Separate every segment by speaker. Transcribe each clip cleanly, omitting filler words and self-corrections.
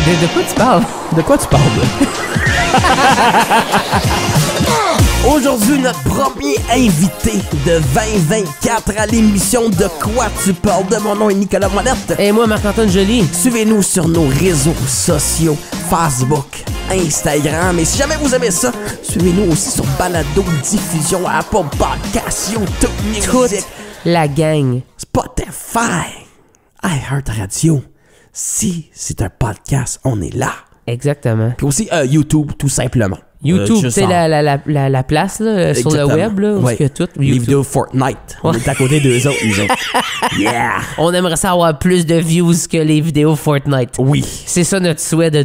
Speaker 1: De quoi tu parles?
Speaker 2: De quoi tu parles? Aujourd'hui, notre premier invité de 2024 à l'émission De quoi tu parles de. Mon nom est Nicolas Monette.
Speaker 1: Et moi, Marc-Antoine Joly.
Speaker 2: Suivez-nous sur nos réseaux sociaux, Facebook, Instagram. Et si jamais vous aimez ça, suivez-nous aussi sur Balado Diffusion, Apple Podcasts, YouTube Music,
Speaker 1: Toute la gang.
Speaker 2: Spotify, iHeartRadio. Si c'est un podcast, on est là.
Speaker 1: Exactement.
Speaker 2: Puis aussi YouTube, tout simplement.
Speaker 1: YouTube, c'est la place là, sur le web, là, où
Speaker 2: ouais.
Speaker 1: est-ce que tout.
Speaker 2: Les
Speaker 1: YouTube.
Speaker 2: vidéos Fortnite. On est à côté d'eux autres, nous autres. Yeah!
Speaker 1: On aimerait ça avoir plus de views que les vidéos Fortnite.
Speaker 2: Oui.
Speaker 1: C'est ça notre souhait de
Speaker 2: Ça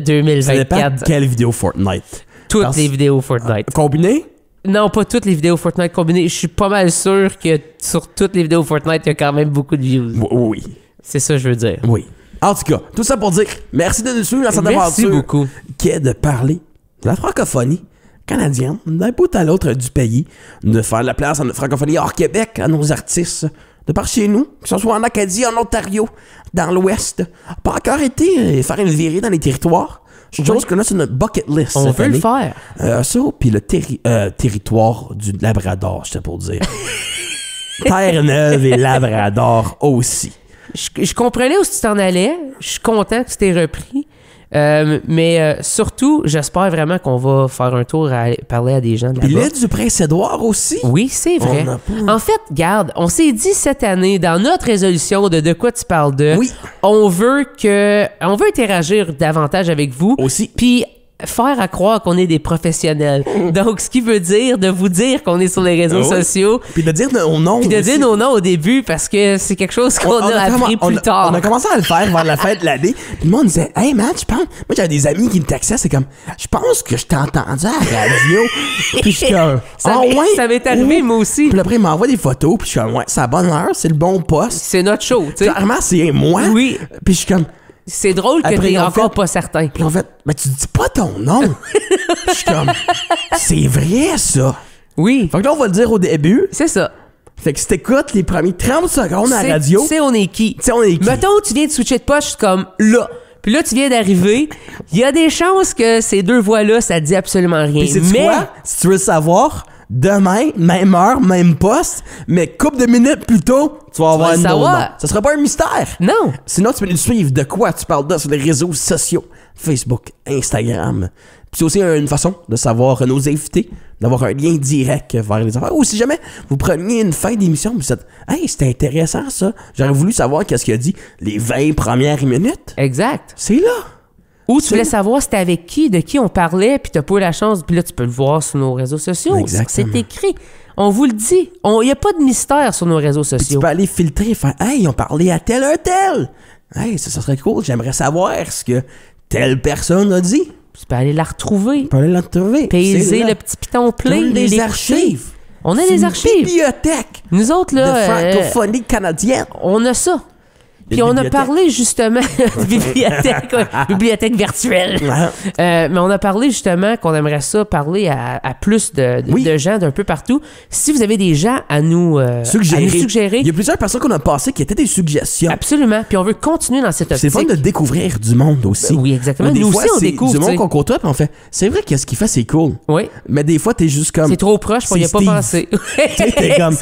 Speaker 2: dépend
Speaker 1: 2024.
Speaker 2: de quelle vidéo Fortnite.
Speaker 1: Toutes les vidéos Fortnite.
Speaker 2: Combiné?
Speaker 1: Non, pas toutes les vidéos Fortnite combinées. Je suis pas mal sûr que sur toutes les vidéos Fortnite, il y a quand même beaucoup de views.
Speaker 2: Oui.
Speaker 1: C'est ça que je veux dire.
Speaker 2: Oui. En tout cas, tout ça pour dire merci de nous suivre dans cette
Speaker 1: Merci
Speaker 2: aventure
Speaker 1: beaucoup.
Speaker 2: qui est de parler de la francophonie canadienne, d'un bout à l'autre du pays, de faire la place à notre francophonie hors Québec, à nos artistes, de par chez nous, que ce soit en Acadie, en Ontario, dans l'Ouest. Pas encore été faire une virée dans les territoires. Chose que là, c'est notre bucket list.
Speaker 1: On
Speaker 2: cette
Speaker 1: veut le
Speaker 2: année.
Speaker 1: faire.
Speaker 2: Ça, puis le territoire du Labrador, j'étais pour dire. Terre-Neuve et Labrador aussi.
Speaker 1: Je comprenais où tu t'en allais. Je suis content que tu t'aies repris. Mais surtout, j'espère vraiment qu'on va faire un tour à parler à des gens de
Speaker 2: Puis
Speaker 1: là-bas.
Speaker 2: l'île du Prince-Édouard aussi.
Speaker 1: Oui, c'est vrai.
Speaker 2: On a pas-
Speaker 1: En fait, garde, on s'est dit cette année, dans notre résolution de quoi tu parles de,
Speaker 2: Oui.
Speaker 1: on veut interagir davantage avec vous.
Speaker 2: Aussi.
Speaker 1: Puis faire à croire qu'on est des professionnels. Donc, ce qui veut dire de vous dire qu'on est sur les réseaux
Speaker 2: Ah oui.
Speaker 1: sociaux.
Speaker 2: Puis de dire nos noms.
Speaker 1: Puis de
Speaker 2: aussi.
Speaker 1: dire nos noms au début parce que c'est quelque chose qu'on a appris plus tard.
Speaker 2: On a commencé à le faire vers la fin de l'année. Puis le monde disait, hey man, je pense. Moi, j'avais des amis qui me taxaient. C'est comme, je pense que je t'ai entendu à la radio. Puis je suis comme,
Speaker 1: Ça m'est arrivé, moi aussi.
Speaker 2: Puis après, il m'envoie des photos. Puis je suis comme, ouais, c'est la bonne heure, c'est le bon poste.
Speaker 1: C'est notre show, tu sais.
Speaker 2: Clairement, c'est moi.
Speaker 1: Oui.
Speaker 2: Puis je suis comme,
Speaker 1: C'est drôle que
Speaker 2: Après,
Speaker 1: t'es
Speaker 2: en
Speaker 1: encore
Speaker 2: fait-
Speaker 1: pas certain.
Speaker 2: puis en fait, mais tu dis pas ton nom. Je suis comme, c'est vrai ça.
Speaker 1: Oui,
Speaker 2: Fait que là, on va le dire au début.
Speaker 1: c'est ça.
Speaker 2: Fait que si t'écoutes les premiers 30 secondes à la radio,
Speaker 1: Tu sais, on est qui?
Speaker 2: tu sais, on est qui?
Speaker 1: Mettons, tu viens de switcher de poche, comme là. Puis là, tu viens d'arriver. Il y a des chances que ces deux voix-là, ça dit absolument rien.
Speaker 2: Puis c'est
Speaker 1: Mais
Speaker 2: quoi? Si tu veux le savoir, demain, même heure, même poste, mais couple de minutes plus tôt, tu vas avoir
Speaker 1: vas le
Speaker 2: un
Speaker 1: savoir.
Speaker 2: nom. Ça sera pas un mystère.
Speaker 1: non.
Speaker 2: Sinon, tu peux nous suivre de quoi tu parles de sur les réseaux sociaux. Facebook, Instagram. Puis c'est aussi une façon de savoir nos invités, d'avoir un lien direct vers les affaires. Ou si jamais vous preniez une fin d'émission, vous dites « Hey, c'était intéressant ça. J'aurais voulu savoir qu'est-ce qu'il a dit les 20 premières minutes.
Speaker 1: Exact. »
Speaker 2: C'est là.
Speaker 1: Ou tu voulais savoir c'était avec qui, de qui on parlait, puis t'as pas eu la chance, puis là, tu peux le voir sur nos réseaux sociaux.
Speaker 2: Exactement.
Speaker 1: C'est écrit. On vous le dit. Il n'y a pas de mystère sur nos réseaux
Speaker 2: Puis tu
Speaker 1: sociaux.
Speaker 2: peux aller filtrer et faire « Hey, ils ont parlé à tel un tel. Hey, ça serait cool. J'aimerais savoir ce que telle personne a dit. »
Speaker 1: Tu peux aller la retrouver.
Speaker 2: Tu peux aller la retrouver.
Speaker 1: Paiser
Speaker 2: C'est là.
Speaker 1: le petit piton plein.
Speaker 2: Comme des
Speaker 1: l'écouter.
Speaker 2: archives.
Speaker 1: On a
Speaker 2: C'est
Speaker 1: des
Speaker 2: une
Speaker 1: archives.
Speaker 2: bibliothèque
Speaker 1: Nous autres,
Speaker 2: de
Speaker 1: là,
Speaker 2: francophonie canadienne.
Speaker 1: on a ça. Puis
Speaker 2: Une
Speaker 1: on a
Speaker 2: bibliothèque.
Speaker 1: parlé justement bibliothèque virtuelle.
Speaker 2: Ouais.
Speaker 1: Mais on a parlé justement qu'on aimerait ça parler à plus
Speaker 2: Oui.
Speaker 1: de gens d'un peu partout. Si vous avez des gens à nous suggérer,
Speaker 2: Il y a plusieurs personnes qu'on a passées qui étaient des suggestions.
Speaker 1: absolument. Puis on veut continuer dans cette
Speaker 2: C'est
Speaker 1: optique.
Speaker 2: le fun de découvrir du monde aussi.
Speaker 1: Oui, exactement.
Speaker 2: Des
Speaker 1: Nous
Speaker 2: fois,
Speaker 1: aussi, on
Speaker 2: c'est
Speaker 1: découvre,
Speaker 2: du
Speaker 1: tu
Speaker 2: monde
Speaker 1: sais.
Speaker 2: qu'on côtoie, puis on fait, c'est vrai que ce qu'il fait, c'est cool.
Speaker 1: Oui.
Speaker 2: Mais des fois, t'es juste comme.
Speaker 1: C'est trop proche pour y a
Speaker 2: c'est
Speaker 1: pas
Speaker 2: Steve.
Speaker 1: pensé.
Speaker 2: Tu sais, t'es comme.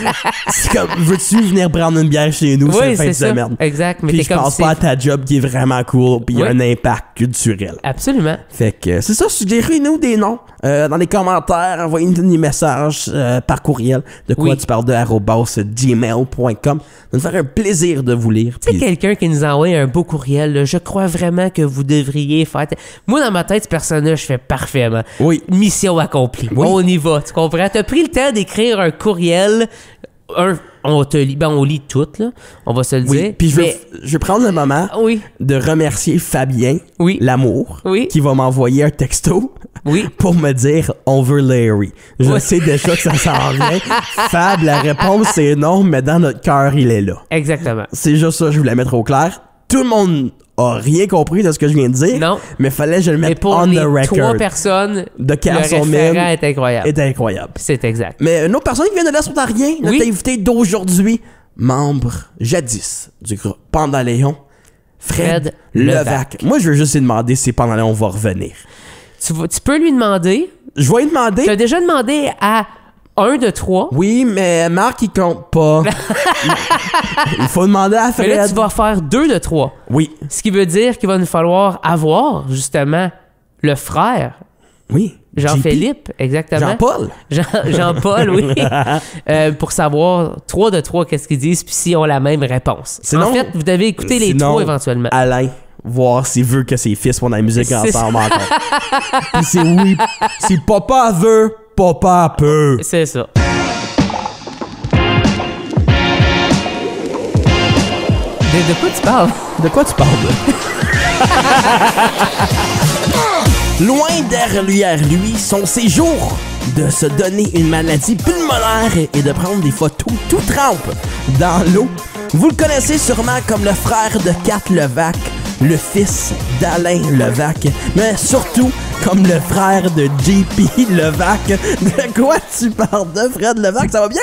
Speaker 2: C'est comme, veux-tu venir prendre une bière chez nous,
Speaker 1: Oui,
Speaker 2: cette fin
Speaker 1: c'est
Speaker 2: de
Speaker 1: ça.
Speaker 2: semaine?
Speaker 1: Exact. Mais
Speaker 2: Puis
Speaker 1: t'es
Speaker 2: je
Speaker 1: comme
Speaker 2: pense
Speaker 1: c'est-
Speaker 2: pas à ta job qui est vraiment cool, puis il y a
Speaker 1: Oui.
Speaker 2: un impact culturel.
Speaker 1: Absolument.
Speaker 2: Fait que c'est ça, suggérez-nous des noms dans les commentaires, envoyez-nous des messages par courriel de quoi
Speaker 1: Oui.
Speaker 2: tu parles de @gmail.com. Ça va nous faire un plaisir de vous lire.
Speaker 1: Tu sais,
Speaker 2: Puis-
Speaker 1: quelqu'un qui nous a envoyé un beau courriel, là, je crois vraiment que vous devriez faire. Moi, dans ma tête, ce personnage fait parfaitement.
Speaker 2: Oui.
Speaker 1: Mission accomplie.
Speaker 2: Oui.
Speaker 1: On y va, tu comprends? T'as pris le temps d'écrire un courriel. On te lit, on lit tout, là. On va se le
Speaker 2: Oui,
Speaker 1: dire.
Speaker 2: puis
Speaker 1: Mais-
Speaker 2: je vais prendre le moment
Speaker 1: Oui,
Speaker 2: de remercier Fabien,
Speaker 1: Oui.
Speaker 2: l'amour,
Speaker 1: Oui.
Speaker 2: qui va m'envoyer un texto
Speaker 1: Oui.
Speaker 2: pour me dire « On veut Larry ». Je
Speaker 1: Oui.
Speaker 2: sais déjà que ça s'en vient. Fab, la réponse c'est non, mais dans notre cœur, il est là.
Speaker 1: exactement.
Speaker 2: C'est juste ça, je voulais mettre au clair. Tout le monde a rien compris de ce que je viens de dire.
Speaker 1: Non.
Speaker 2: Mais fallait que je le
Speaker 1: Mais
Speaker 2: mette
Speaker 1: pour
Speaker 2: on
Speaker 1: les
Speaker 2: the record.
Speaker 1: 3 personnes,
Speaker 2: De
Speaker 1: le
Speaker 2: Carson
Speaker 1: référent
Speaker 2: Mill
Speaker 1: est incroyable.
Speaker 2: est incroyable.
Speaker 1: C'est exact.
Speaker 2: Mais une autre personne qui vient de l'Est Ontarien, notre
Speaker 1: Oui.
Speaker 2: invité d'aujourd'hui, membre jadis du groupe Pandaléon, Fred Levac. Moi, je veux juste lui demander si pendant là, on va revenir.
Speaker 1: Tu peux lui demander.
Speaker 2: Je vais lui demander.
Speaker 1: Tu as déjà demandé à 1 de 3.
Speaker 2: Oui, mais Marc, il compte pas. Il faut demander à Fred.
Speaker 1: Mais là, tu vas faire 2 de 3.
Speaker 2: Oui.
Speaker 1: Ce qui veut dire qu'il va nous falloir avoir, justement, le frère.
Speaker 2: Oui.
Speaker 1: Jean-Philippe, exactement.
Speaker 2: Jean-Paul.
Speaker 1: Jean-Paul, oui. Pour savoir 3 de 3, qu'est-ce qu'ils disent, puis s'ils ont la même réponse.
Speaker 2: Sinon,
Speaker 1: en fait, vous devez écouter les 3 éventuellement.
Speaker 2: Alain, voir s'il veut que ses fils font de la musique ensemble encore. Puis c'est oui. Si papa veut, papa peut.
Speaker 1: C'est ça. De quoi tu parles?
Speaker 2: De quoi tu parles? Loin derrière lui sont ses jours de se donner une maladie pulmonaire et de prendre des photos tout trempe dans l'eau. Vous le connaissez sûrement comme le frère de Kat Levac, le fils d'Alain Levac, mais surtout comme le frère de JP Levac. De quoi tu parles de Fred Levac? Ça va bien?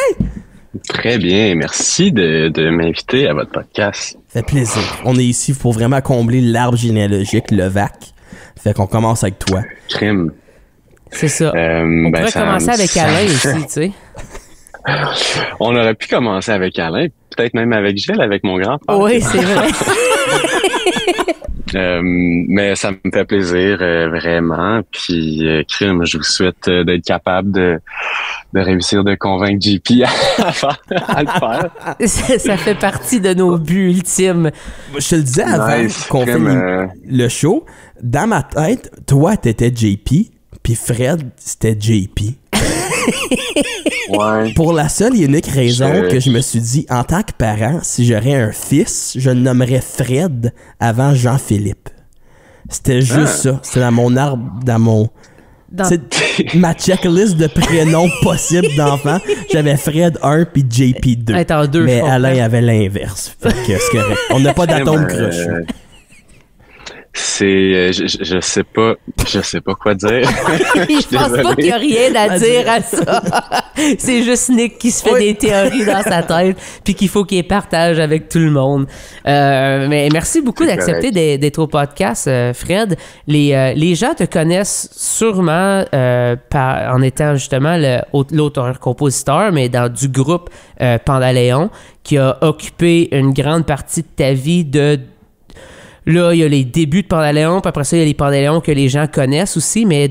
Speaker 3: Très bien, merci de m'inviter à votre podcast.
Speaker 2: Ça fait plaisir. On est ici pour vraiment combler l'arbre généalogique Levac. Fait qu'on commence avec toi.
Speaker 3: Crime.
Speaker 1: C'est ça. On pourrait commencer avec Alain aussi, tu sais.
Speaker 3: On aurait pu commencer avec Alain, peut-être même avec Gilles, avec mon grand-père.
Speaker 1: Oui, c'est vrai.
Speaker 3: Mais ça me fait plaisir, vraiment. Puis, crime, je vous souhaite d'être capable de réussir de convaincre JP à le faire.
Speaker 1: Ça fait partie de nos buts ultimes.
Speaker 2: Je te le disais avant qu'on fait le show, dans ma tête, toi, t'étais JP, puis Fred, c'était JP.
Speaker 3: Ouais.
Speaker 2: Pour la seule et unique raison que je me suis dit, en tant que parent, si j'aurais un fils, je le nommerais Fred avant Jean-Philippe. C'était juste ça. C'était dans mon arbre, c'est ma checklist de prénoms possibles d'enfants. J'avais Fred 1 puis JP 2.
Speaker 1: Attends, 2,
Speaker 2: mais Alain avait l'inverse. Fait que c'est correct. On n'a pas d'atome crochu.
Speaker 3: C'est je sais pas quoi dire.
Speaker 1: Je pense pas qu'il y a rien à dire à ça. C'est juste Nick qui se fait des théories dans sa tête puis qu'il faut qu'il partage avec tout le monde. Mais merci beaucoup d'accepter d'être au podcast, Fred. Les gens te connaissent sûrement en étant justement l'auteur-compositeur, mais dans du groupe Pandaléon, qui a occupé une grande partie de ta vie Là, il y a les débuts de Pandaléon, puis après ça, il y a les Pandaléons que les gens connaissent aussi, mais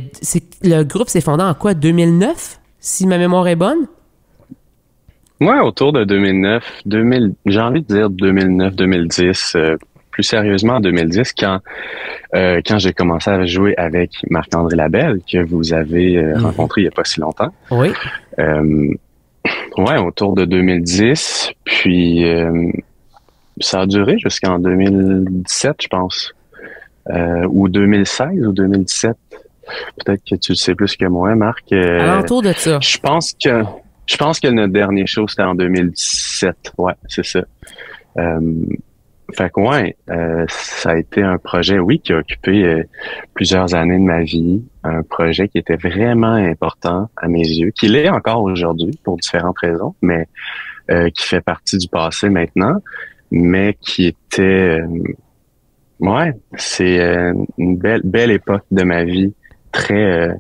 Speaker 1: le groupe s'est fondé en quoi, 2009, si ma mémoire est bonne?
Speaker 3: Ouais, autour de 2009, j'ai envie de dire 2009-2010, plus sérieusement en 2010, quand j'ai commencé à jouer avec Marc-André Labelle, que vous avez rencontré il n'y a pas si longtemps.
Speaker 1: Oui.
Speaker 3: Ouais, autour de 2010, puis... ça a duré jusqu'en 2017, je pense. Ou 2016 ou 2017. Peut-être que tu le sais plus que moi, Marc.
Speaker 1: Alentour de ça.
Speaker 3: Je pense que notre dernier show, c'était en 2017. Ouais, c'est ça. Fait que ouais, ça a été un projet, oui, qui a occupé plusieurs années de ma vie. Un projet qui était vraiment important à mes yeux, qui l'est encore aujourd'hui pour différentes raisons, mais qui fait partie du passé maintenant. Mais qui était c'est une belle époque de ma vie, très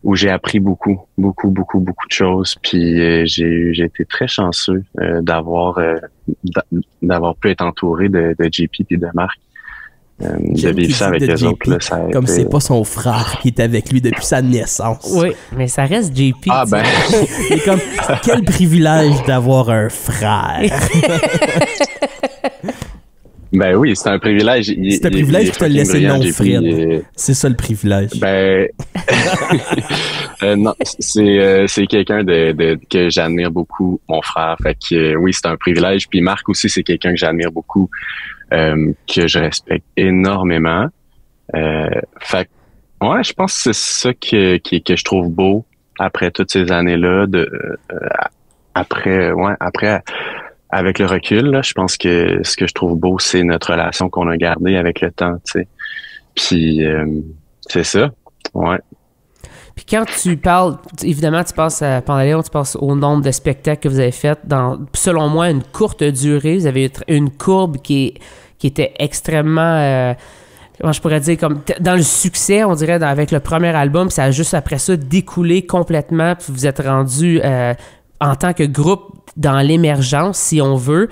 Speaker 3: où j'ai appris beaucoup de choses, puis j'ai été très chanceux d'avoir pu être entouré de JP et de Marc, de vivre ça avec eux autres là, ça
Speaker 2: comme c'est pas son frère qui est avec lui depuis sa naissance.
Speaker 1: Oui, mais ça reste JP.
Speaker 3: Ah ben
Speaker 2: c'est comme quel privilège d'avoir un frère.
Speaker 3: Ben oui, c'est un privilège.
Speaker 2: C'est un privilège que tu as laissé le nom Fred. C'est ça le privilège.
Speaker 3: Ben non, c'est quelqu'un que j'admire beaucoup, mon frère. Fait que oui, c'est un privilège. Puis Marc aussi, c'est quelqu'un que j'admire beaucoup, que je respecte énormément. Fait que ouais, je pense que c'est ça que je trouve beau après toutes ces années-là, après. Avec le recul, là, je pense que ce que je trouve beau, c'est notre relation qu'on a gardée avec le temps, tu sais. Puis, c'est ça, ouais.
Speaker 1: Puis quand tu parles, évidemment, tu passes à Pandaléon, tu passes au nombre de spectacles que vous avez fait dans, selon moi, une courte durée. Vous avez une courbe qui qui était extrêmement... comment je pourrais dire, comme dans le succès, on dirait, avec le premier album, ça a juste après ça découlé complètement, puis vous êtes rendu en tant que groupe dans l'émergence, si on veut,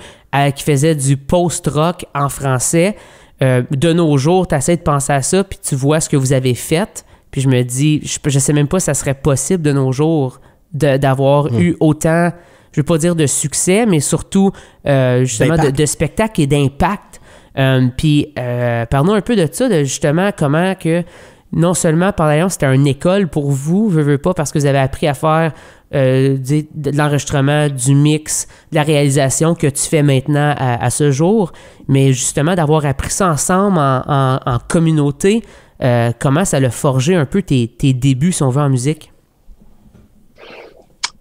Speaker 1: qui faisait du post-rock en français. De nos jours, tu essaies de penser à ça, puis tu vois ce que vous avez fait, puis je me dis, je sais même pas si ça serait possible de nos jours d'avoir eu autant, je veux pas dire de succès, mais surtout justement de spectacle et d'impact. Puis parlons un peu de ça, de justement comment que non seulement Pantaleon, c'était une école pour vous, veux pas, parce que vous avez appris à faire de l'enregistrement, du mix, de la réalisation que tu fais maintenant à ce jour, mais justement d'avoir appris ça ensemble en communauté, comment ça l'a forgé un peu tes débuts, si on veut, en musique?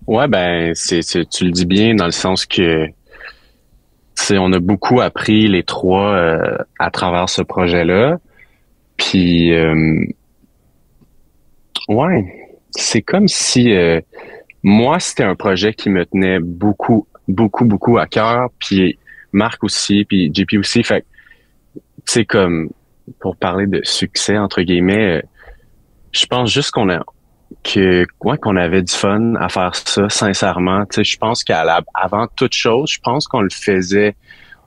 Speaker 3: Ouais, ben, tu le dis bien dans le sens que on a beaucoup appris les trois à travers ce projet-là. Puis, ouais, c'est comme si moi, c'était un projet qui me tenait beaucoup, beaucoup, beaucoup à cœur. Puis Marc aussi, puis JP aussi. Fait que, tu sais, comme pour parler de succès entre guillemets, je pense juste qu'on avait du fun à faire ça, sincèrement. Tu sais, je pense qu'avant toute chose, je pense qu'on le faisait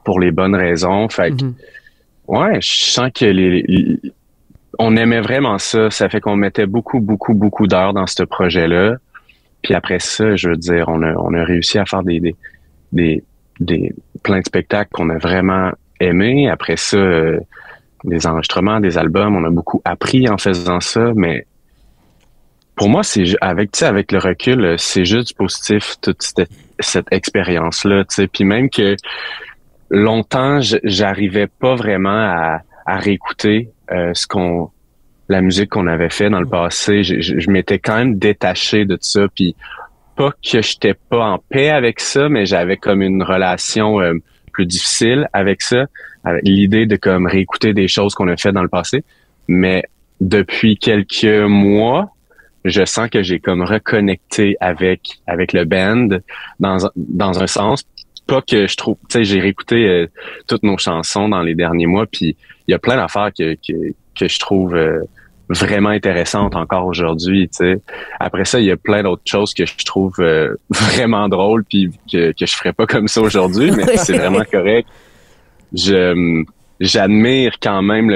Speaker 3: pour les bonnes raisons. Fait que, ouais, je sens que on aimait vraiment ça. Ça fait qu'on mettait beaucoup, beaucoup, beaucoup d'heures dans ce projet-là. Puis après ça, je veux dire, on a réussi à faire plein de spectacles qu'on a vraiment aimés. Après ça, des enregistrements, des albums, on a beaucoup appris en faisant ça, mais pour moi, c'est avec le recul, c'est juste du positif, toute cette expérience-là, tu sais. Puis même que longtemps, j'arrivais pas vraiment à réécouter la musique qu'on avait fait dans le passé. Je m'étais quand même détaché de ça, puis pas que j'étais pas en paix avec ça, mais j'avais comme une relation plus difficile avec ça, avec l'idée de comme réécouter des choses qu'on a fait dans le passé. Mais depuis quelques mois, je sens que j'ai comme reconnecté avec le band dans un sens. Pas que je trouve, tu sais, j'ai réécouté toutes nos chansons dans les derniers mois, puis il y a plein d'affaires que je trouve vraiment intéressantes encore aujourd'hui, tu sais. Après ça, il y a plein d'autres choses que je trouve vraiment drôles, puis que je ferais pas comme ça aujourd'hui, mais c'est vraiment correct. J'admire quand même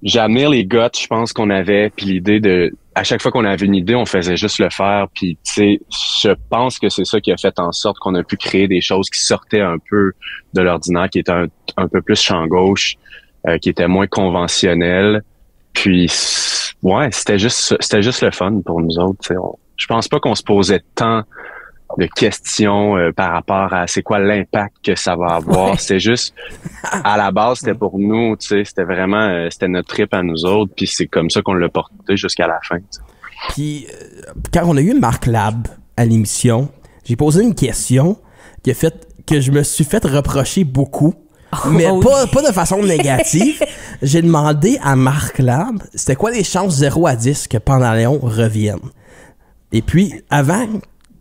Speaker 3: j'admire les guts, je pense qu'on avait, puis l'idée à chaque fois qu'on avait une idée, on faisait juste le faire, puis tu sais, je pense que c'est ça qui a fait en sorte qu'on a pu créer des choses qui sortaient un peu de l'ordinaire, qui étaient un peu plus champ gauche, qui étaient moins conventionnels. Puis ouais, c'était juste le fun pour nous autres, tu sais. Je pense pas qu'on se posait tant de questions par rapport à c'est quoi l'impact que ça va avoir. Ouais. C'est juste, à la base, c'était pour nous, tu sais, c'était vraiment, c'était notre trip à nous autres, puis c'est comme ça qu'on l'a porté jusqu'à la fin. T'sais.
Speaker 2: Puis, quand on a eu Marc Lab à l'émission, j'ai posé une question qui a fait que je me suis fait reprocher beaucoup, mais pas de façon négative. J'ai demandé à Marc Lab, c'était quoi les chances 0 à 10 que Pantaleon revienne? Et puis, avant...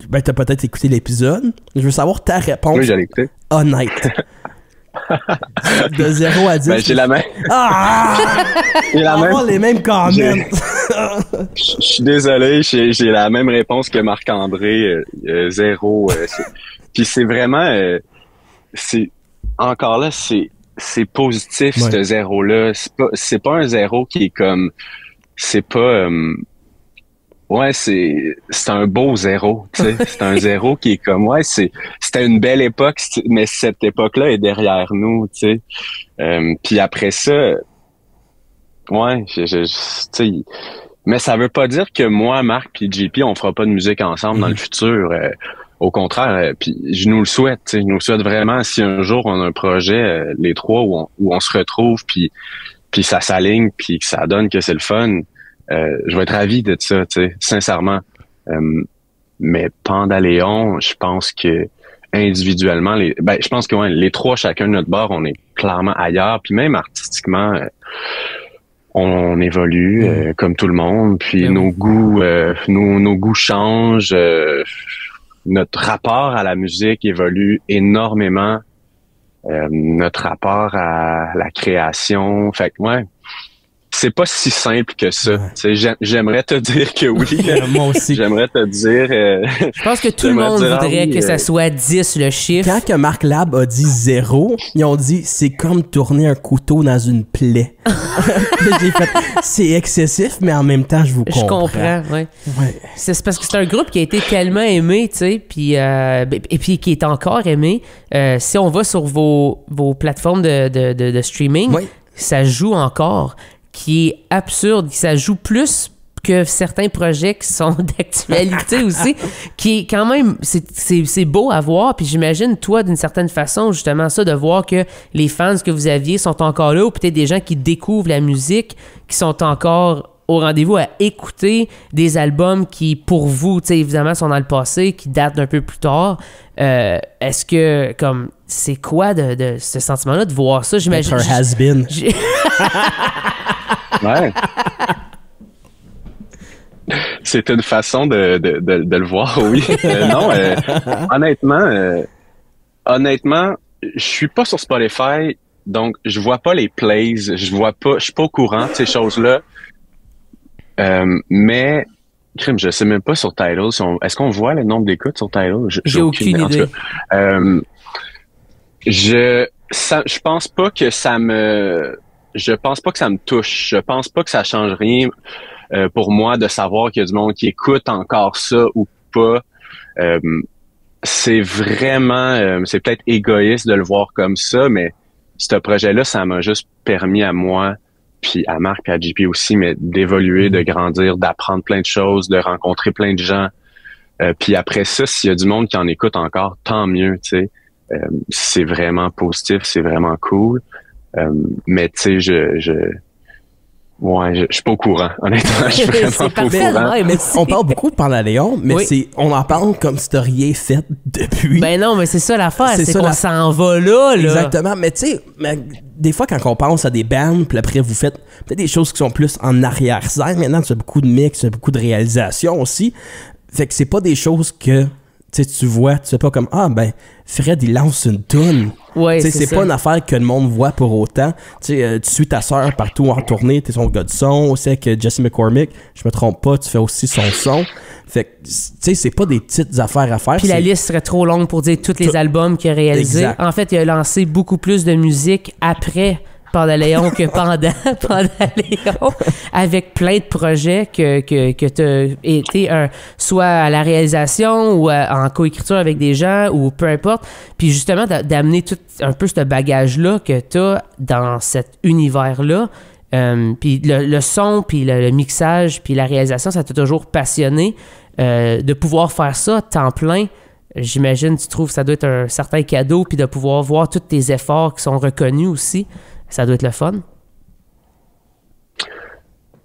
Speaker 2: Ben, t'as peut-être écouté l'épisode. Je veux savoir ta réponse.
Speaker 3: Oui, j'allais écouter.
Speaker 2: Honnête. De 0 à 10.
Speaker 3: Ben, j'ai la même.
Speaker 2: Ah!
Speaker 3: J'ai la même.
Speaker 2: Les mêmes comments.
Speaker 3: Je suis désolé, j'ai la même réponse que Marc-André. 0. Puis c'est vraiment... encore là, c'est positif, ouais. Ce 0-là. C'est pas un 0 qui est comme... C'est pas... Ouais, c'est un beau 0, tu sais. C'est un 0 qui est comme, ouais, c'était une belle époque, mais cette époque-là est derrière nous, tu sais. Puis après ça, ouais, tu sais, mais ça veut pas dire que moi, Marc puis JP, on fera pas de musique ensemble dans le futur. Au contraire, puis je nous le souhaite, tu sais. Je nous le souhaite vraiment si un jour on a un projet, les trois, où on se retrouve, puis ça s'aligne, puis que ça donne que c'est le fun. Je vais être ravi de ça, tu sais, sincèrement. Mais Pantaleon, je pense que individuellement, je pense que ouais, les trois, chacun de notre bord, on est clairement ailleurs. Puis même artistiquement, on évolue comme tout le monde. Puis nos goûts, nos goûts changent. Notre rapport à la musique évolue énormément. notre rapport à la création. Fait que, ouais, c'est pas si simple que ça. Ouais. J'aimerais te dire que oui.
Speaker 2: Moi aussi.
Speaker 3: J'aimerais te dire...
Speaker 1: je pense que tout le monde voudrait que ça soit 10 le chiffre.
Speaker 2: Quand que Marc Lab a dit 0, ils ont dit c'est comme tourner un couteau dans une plaie. J'ai fait c'est excessif, mais en même temps, je vous comprends.
Speaker 1: Je comprends, ouais. C'est parce que c'est un groupe qui a été tellement aimé, tu sais, puis et puis qui est encore aimé. Si on va sur vos plateformes de streaming, ça joue encore, qui est absurde, ça joue plus que certains projets qui sont d'actualité aussi, qui est quand même, c'est beau à voir, puis j'imagine, toi, d'une certaine façon, justement ça, de voir que les fans que vous aviez sont encore là, ou peut-être des gens qui découvrent la musique, qui sont encore au rendez-vous à écouter des albums qui, pour vous, tu sais, évidemment, sont dans le passé, qui datent d'un peu plus tard. Est-ce que, comme, c'est quoi de ce sentiment-là, de voir ça? J'imagine...
Speaker 2: Être un has-been.
Speaker 3: Ouais. C'est une façon de le voir, oui. Non, honnêtement, je suis pas sur Spotify, donc je vois pas les plays, je suis pas au courant de ces choses-là. Mais, crime, je sais même pas sur Tidal. Est-ce qu'on voit le nombre d'écoutes sur Tidal?
Speaker 1: J'ai aucune idée.
Speaker 3: Je pense pas que ça me touche. Je pense pas que ça change rien pour moi de savoir qu'il y a du monde qui écoute encore ça ou pas. C'est vraiment, c'est peut-être égoïste de le voir comme ça, mais ce projet-là, ça m'a juste permis à moi, puis à Marc, puis à JP aussi, mais d'évoluer, de grandir, d'apprendre plein de choses, de rencontrer plein de gens. Puis après ça, s'il y a du monde qui en écoute encore, tant mieux, tu sais. C'est vraiment positif, c'est vraiment cool. Mais tu sais, je suis pas au courant, honnêtement. Je suis vraiment pas au courant.
Speaker 2: Ouais, mais on parle beaucoup de Pandaléon, mais on en parle comme si t'as rien fait depuis.
Speaker 1: Ben non, mais c'est ça l'affaire, c'est qu'on s'en va là.
Speaker 2: Exactement, mais tu sais, des fois quand on pense à des bands, puis après vous faites peut-être des choses qui sont plus en arrière-scène. Maintenant, tu as beaucoup de mix, tu as beaucoup de réalisation aussi. Fait que c'est pas des choses que tu vois, tu sais pas comme Fred il lance une toune.
Speaker 1: Ouais,
Speaker 2: c'est pas une affaire que le monde voit pour autant. Tu suis ta sœur partout en tournée, t'es son gars de son, aussi avec Jesse McCormick, je me trompe pas, tu fais aussi son son. Fait que c'est pas des petites affaires à faire.
Speaker 1: Puis la liste serait trop longue pour dire tous les albums qu'il a réalisés. Exact. En fait, il a lancé beaucoup plus de musique après Pandaléon que pendant Pandaléon, avec plein de projets que tu as été soit à la réalisation ou en coécriture avec des gens ou peu importe. Puis justement, d'amener tout un peu ce bagage-là que tu as dans cet univers-là. Puis le son, puis le mixage, puis la réalisation, ça t'a toujours passionné. De pouvoir faire ça temps plein, j'imagine, tu trouves que ça doit être un certain cadeau, puis de pouvoir voir tous tes efforts qui sont reconnus aussi. Ça doit être le fun.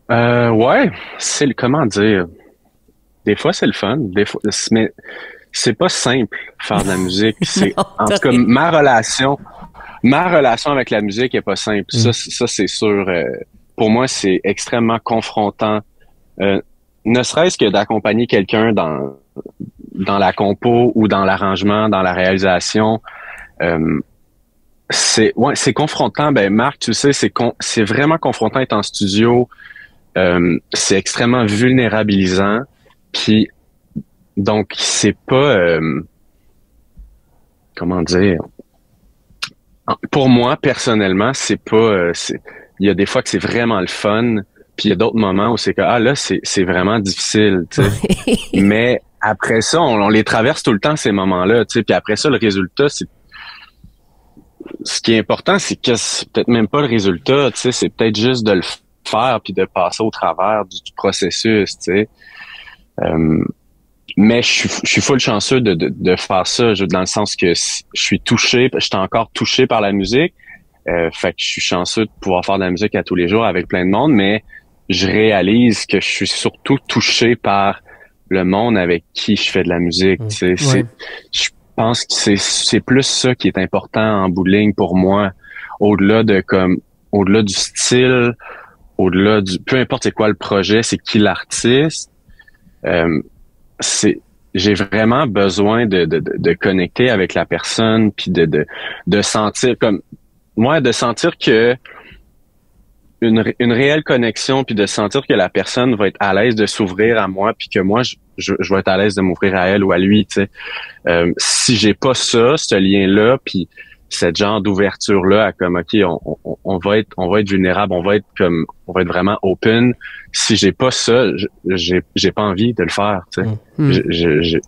Speaker 3: Ouais, comment dire. Des fois, c'est le fun. Des fois, mais c'est pas simple faire de la musique. En tout cas, ma relation avec la musique est pas simple. Ça, c'est sûr. Pour moi, c'est extrêmement confrontant. Ne serait-ce que d'accompagner quelqu'un dans la compo ou dans l'arrangement, dans la réalisation. C'est confrontant. Ben Marc, tu sais, c'est vraiment confrontant d'être en studio. C'est extrêmement vulnérabilisant. Puis donc c'est pas comment dire. Pour moi personnellement, c'est pas. Il y a des fois que c'est vraiment le fun. Puis il y a d'autres moments où c'est que là c'est vraiment difficile. Tu sais. Mais après ça, on les traverse tout le temps ces moments-là. Tu sais. Puis après ça, le résultat c'est ce qui est important, c'est que c'est peut-être même pas le résultat, tu sais, c'est peut-être juste de le faire puis de passer au travers du processus, tu sais. Mais je suis full chanceux de faire ça, dans le sens que je suis encore touché par la musique. Fait que je suis chanceux de pouvoir faire de la musique à tous les jours avec plein de monde, mais je réalise que je suis surtout touché par le monde avec qui je fais de la musique, tu sais. Je pense que c'est plus ça qui est important en bout de ligne pour moi, au-delà du style, peu importe c'est quoi le projet, c'est qui l'artiste. j'ai vraiment besoin de connecter avec la personne, puis de sentir comme moi, de sentir que une réelle connexion, puis de sentir que la personne va être à l'aise de s'ouvrir à moi, puis que moi je vais être à l'aise de m'ouvrir à elle ou à lui, tu sais. Si j'ai pas ça, ce lien-là, puis cette genre d'ouverture là à comme OK, on va être vulnérable, on va être vraiment open. Si j'ai pas ça, j'ai pas envie de le faire, tu sais.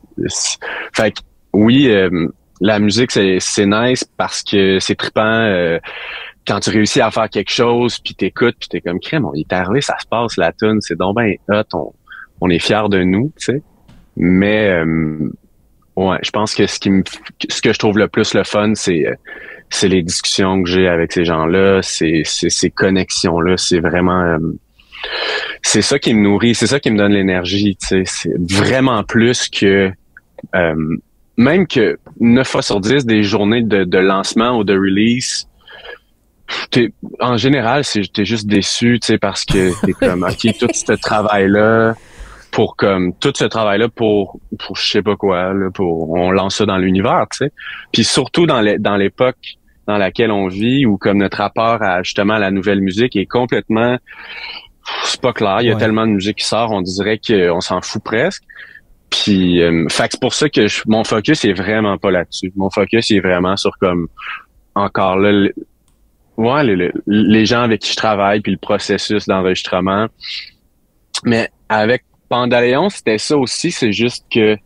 Speaker 3: Fait que oui, la musique c'est nice parce que c'est trippant quand tu réussis à faire quelque chose puis t'écoutes puis t'es comme crème, il est arrivé, ça se passe la tune, c'est donc ben hot, on est fiers de nous, tu sais. Mais ouais, je pense que ce que je trouve le plus le fun, c'est les discussions que j'ai avec ces gens-là, c'est ces connexions-là, c'est vraiment c'est ça qui me nourrit, c'est ça qui me donne l'énergie, tu sais, c'est vraiment plus que même que 9 fois sur 10 des journées de lancement ou de release, en général, t'es juste déçu, tu sais, parce que t'es comme OK, tout ce travail-là pour je sais pas quoi là, on lance ça dans l'univers, tu sais. Puis surtout dans l'époque dans laquelle on vit, où comme notre rapport à justement la nouvelle musique est complètement, c'est pas clair, il y a tellement de musique qui sort, on dirait qu'on s'en fout presque. Puis fait que c'est pour ça que mon focus est vraiment pas là-dessus. Mon focus est vraiment sur comme encore là les gens avec qui je travaille puis le processus d'enregistrement. Mais avec Pandaléon, c'était ça aussi, c'est juste que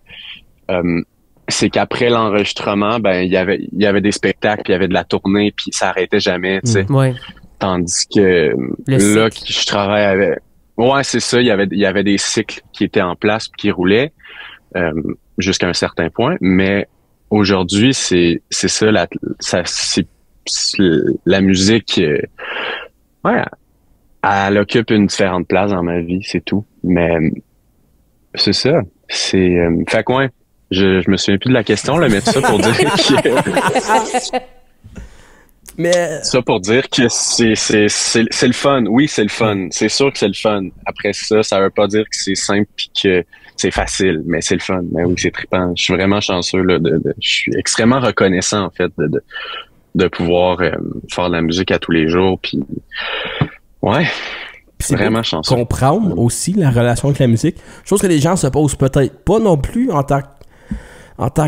Speaker 3: c'est qu'apraprès l'enregistrement, ben il y avait des spectacles, puis il y avait de la tournée, puis ça arrêtait jamais, tu sais.
Speaker 1: Ouais.
Speaker 3: Tandis que là je travaille avec c'est ça, il y avait des cycles qui étaient en place puis qui roulaient jusqu'à un certain point, mais aujourd'hui c'est ça la musique elle occupe une différente place dans ma vie, c'est tout. Mais c'est ça. C'est fait que ouais, je me souviens plus de la question là, mais tout ça pour dire que ça pour dire que c'est le fun. Oui, c'est le fun. C'est sûr que c'est le fun. Après ça veut pas dire que c'est simple puis que c'est facile, mais c'est le fun. Mais oui, c'est trippant. Je suis vraiment chanceux là. Je suis extrêmement reconnaissant en fait de pouvoir faire de la musique à tous les jours. Puis ouais.
Speaker 2: C'est
Speaker 3: vraiment chanceux.
Speaker 2: Comprendre aussi la relation avec la musique. Chose que les gens se posent peut-être pas non plus en tant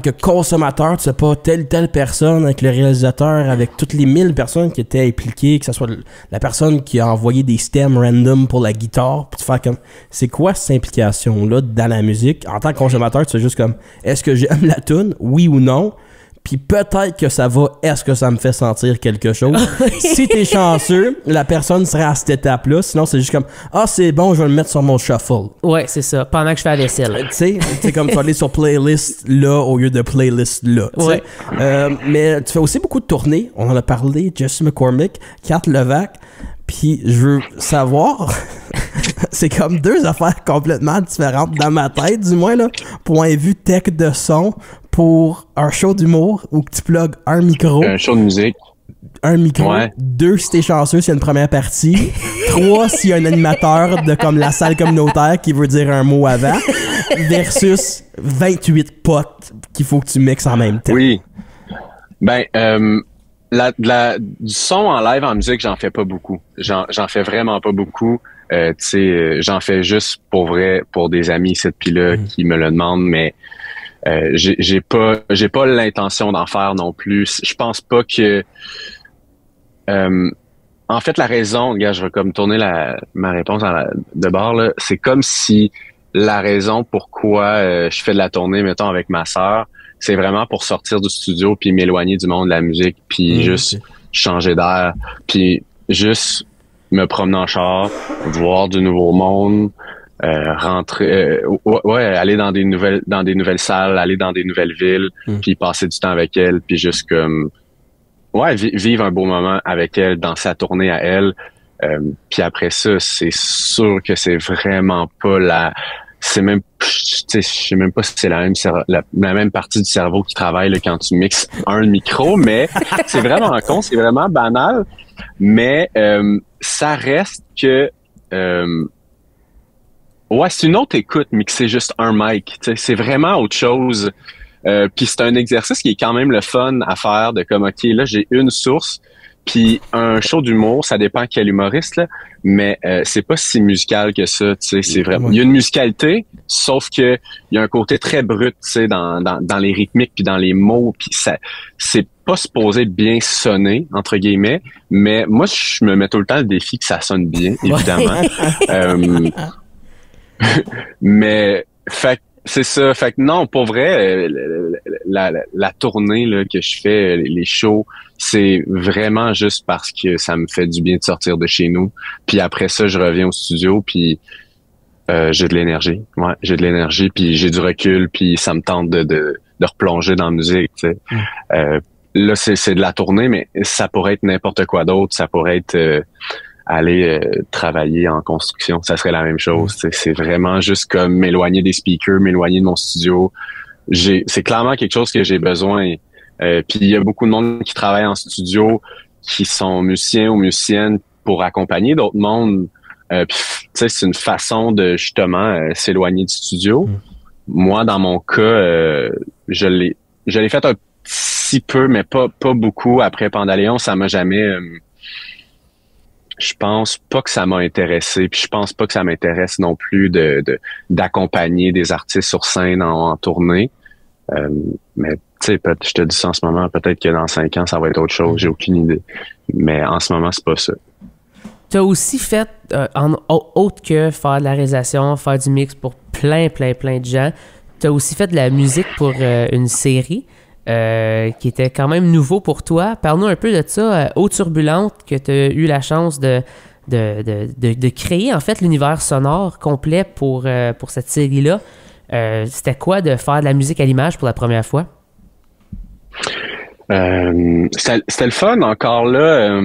Speaker 2: que consommateur. Tu sais pas telle personne avec le réalisateur, avec toutes les 1000 personnes qui étaient impliquées, que ce soit la personne qui a envoyé des stems random pour la guitare, puis tu fais comme, c'est quoi cette implication-là dans la musique? En tant que consommateur, tu sais juste comme, est-ce que j'aime la tune? Oui ou non? Puis peut-être que ça va, est-ce que ça me fait sentir quelque chose? Si t'es chanceux, la personne serait à cette étape-là. Sinon, c'est juste comme, c'est bon, je vais le mettre sur mon shuffle.
Speaker 1: Ouais, c'est ça. Pendant que je fais la vaisselle.
Speaker 2: Tu sais, c'est comme tu vas aller sur playlist là au lieu de playlist là. Ouais. Mais tu fais aussi beaucoup de tournées. On en a parlé, Jesse McCormick, Kat Levac. Puis je veux savoir, c'est comme deux affaires complètement différentes dans ma tête, du moins là. Point de vue tech de son pour un show d'humour où tu plugues un micro.
Speaker 3: Un show de musique.
Speaker 2: Un micro. Ouais. 2, si t'es chanceux, s'il y a une première partie. 3, s'il y a un animateur de comme la salle communautaire qui veut dire un mot avant. Versus 28 potes qu'il faut que tu mixes en même temps.
Speaker 3: Oui. Ben, du son en live en musique, j'en fais pas beaucoup. J'en fais vraiment pas beaucoup. Tu sais, j'en fais juste pour vrai, pour des amis ici puis là qui me le demandent, mais j'ai pas l'intention d'en faire non plus. Je pense pas que en fait la raison, regarde, je vais comme tourner ma réponse de bord là, c'est comme si la raison pourquoi je fais de la tournée mettons avec ma sœur, c'est vraiment pour sortir du studio puis m'éloigner du monde de la musique puis juste changer d'air puis juste me promener en char, voir du nouveau monde, rentrer aller dans des nouvelles salles, aller dans des nouvelles villes, puis passer du temps avec elle, puis juste comme vivre un beau moment avec elle dans sa tournée à elle. Puis après ça, c'est sûr que c'est vraiment pas c'est même, je sais même pas si c'est la même partie du cerveau qui travaille là, quand tu mixes un micro, mais c'est vraiment con, c'est vraiment banal, mais ça reste que Ouais, c'est une autre écoute, mais que c'est juste un mic. Tu sais, c'est vraiment autre chose. Puis c'est un exercice qui est quand même le fun à faire, de comme, OK, là, j'ai une source, puis un show d'humour, ça dépend quel humoriste, là, mais c'est pas si musical que ça, tu sais, c'est vraiment... Il y a une musicalité, sauf que il y a un côté très brut, tu sais, dans les rythmiques, puis dans les mots, puis ça, c'est pas supposé bien sonner, entre guillemets, mais moi, je me mets tout le temps le défi que ça sonne bien, évidemment. Mais, fait c'est ça. Fait que non, pour vrai, la tournée là, que je fais, les shows, c'est vraiment juste parce que ça me fait du bien de sortir de chez nous. Puis après ça, je reviens au studio, puis j'ai de l'énergie. Ouais, j'ai de l'énergie, puis j'ai du recul, puis ça me tente de replonger dans la musique, tu sais. Là, c'est de la tournée, mais ça pourrait être n'importe quoi d'autre. Ça pourrait être aller travailler en construction, ça serait la même chose. C'est vraiment juste comme m'éloigner des speakers, m'éloigner de mon studio. C'est clairement quelque chose que j'ai besoin. Puis il y a beaucoup de monde qui travaille en studio, qui sont musiciens ou musiciennes pour accompagner d'autres mondes. C'est une façon de justement s'éloigner du studio. Moi, dans mon cas, je l'ai fait un petit peu, mais pas beaucoup. Après Pandaléon, ça m'a jamais... je pense pas que ça m'a intéressé, puis je pense pas que ça m'intéresse non plus d'accompagner des artistes sur scène en tournée. Mais tu sais, je te dis ça en ce moment, peut-être que dans 5 ans, ça va être autre chose, j'ai aucune idée. Mais en ce moment, c'est pas ça.
Speaker 1: Tu as aussi fait, autre que faire de la réalisation, faire du mix pour plein de gens, tu as aussi fait de la musique pour une série qui était quand même nouveau pour toi. Parle-nous un peu de ça, Eau Turbulente, que tu as eu la chance de créer, en fait, l'univers sonore complet pour cette série-là. C'était quoi de faire de la musique à l'image pour la première fois?
Speaker 3: C'était le fun, encore là.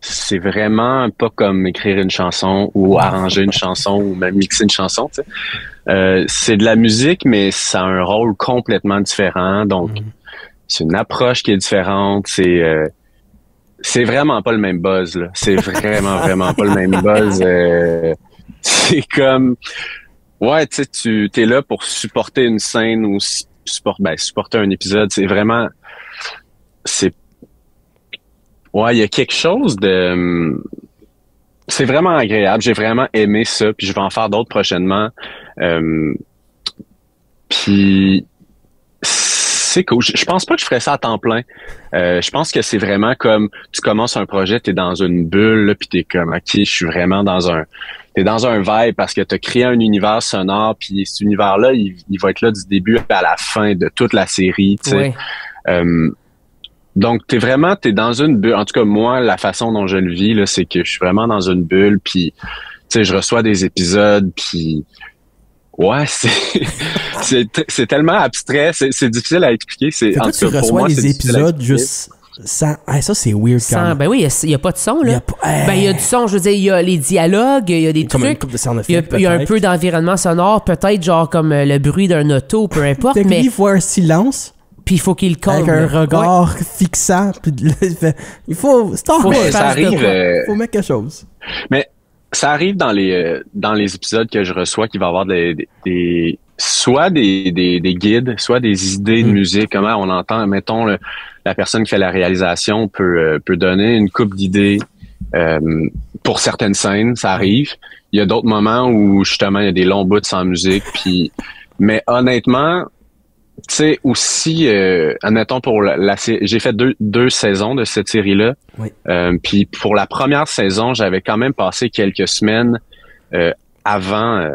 Speaker 3: C'est vraiment pas comme écrire une chanson ou arranger une chanson ou même mixer une chanson, tu sais. C'est de la musique, mais ça a un rôle complètement différent. Donc, c'est une approche qui est différente. C'est vraiment pas le même buzz, là. C'est vraiment pas le même buzz. C'est comme... Ouais, tu sais, tu t'es là pour supporter une scène ou supporter un épisode. C'est vraiment... Ouais, il y a quelque chose de... C'est vraiment agréable. J'ai vraiment aimé ça. Puis je vais en faire d'autres prochainement. Puis c'est cool. Je pense pas que je ferais ça à temps plein. Je pense que c'est vraiment comme tu commences un projet, t'es dans une bulle, là, puis t'es comme OK, je suis vraiment t'es dans un vibe parce que t'as créé un univers sonore, puis cet univers-là, il va être là du début à la fin de toute la série, tu sais. Ouais. Donc, t'es dans une bulle. En tout cas, moi, la façon dont je le vis, là, c'est que je suis vraiment dans une bulle, puis, tu sais, je reçois des épisodes, puis, ouais, c'est tellement abstrait, c'est difficile à expliquer.
Speaker 2: En tout cas, tu reçois les épisodes juste sans... Ah, ça, c'est weird quand même.
Speaker 1: Ben oui, il y a pas de son, là. Il y a du son, je veux dire, il y a les dialogues, il y a des
Speaker 2: comme
Speaker 1: trucs.
Speaker 2: Une couple de sound effects,
Speaker 1: il y a un peu d'environnement sonore, peut-être genre comme le bruit d'un auto, peu importe, mais...
Speaker 2: Il faut un silence.
Speaker 1: Puis il faut qu'il calme.
Speaker 2: Avec un regard fixant. Puis il faut...
Speaker 3: ça arrive...
Speaker 2: Il faut mettre quelque chose.
Speaker 3: Mais ça arrive dans les épisodes que je reçois qu'il va y avoir soit des guides, soit des idées de musique. Comment on entend, mettons, la personne qui fait la réalisation peut donner une couple d'idées pour certaines scènes, ça arrive. Il y a d'autres moments où, justement, il y a des longs bouts sans musique. Mais honnêtement... Tu sais, aussi, admettons, pour j'ai fait deux saisons de cette série-là.
Speaker 2: Oui.
Speaker 3: Puis pour la première saison, j'avais quand même passé quelques semaines avant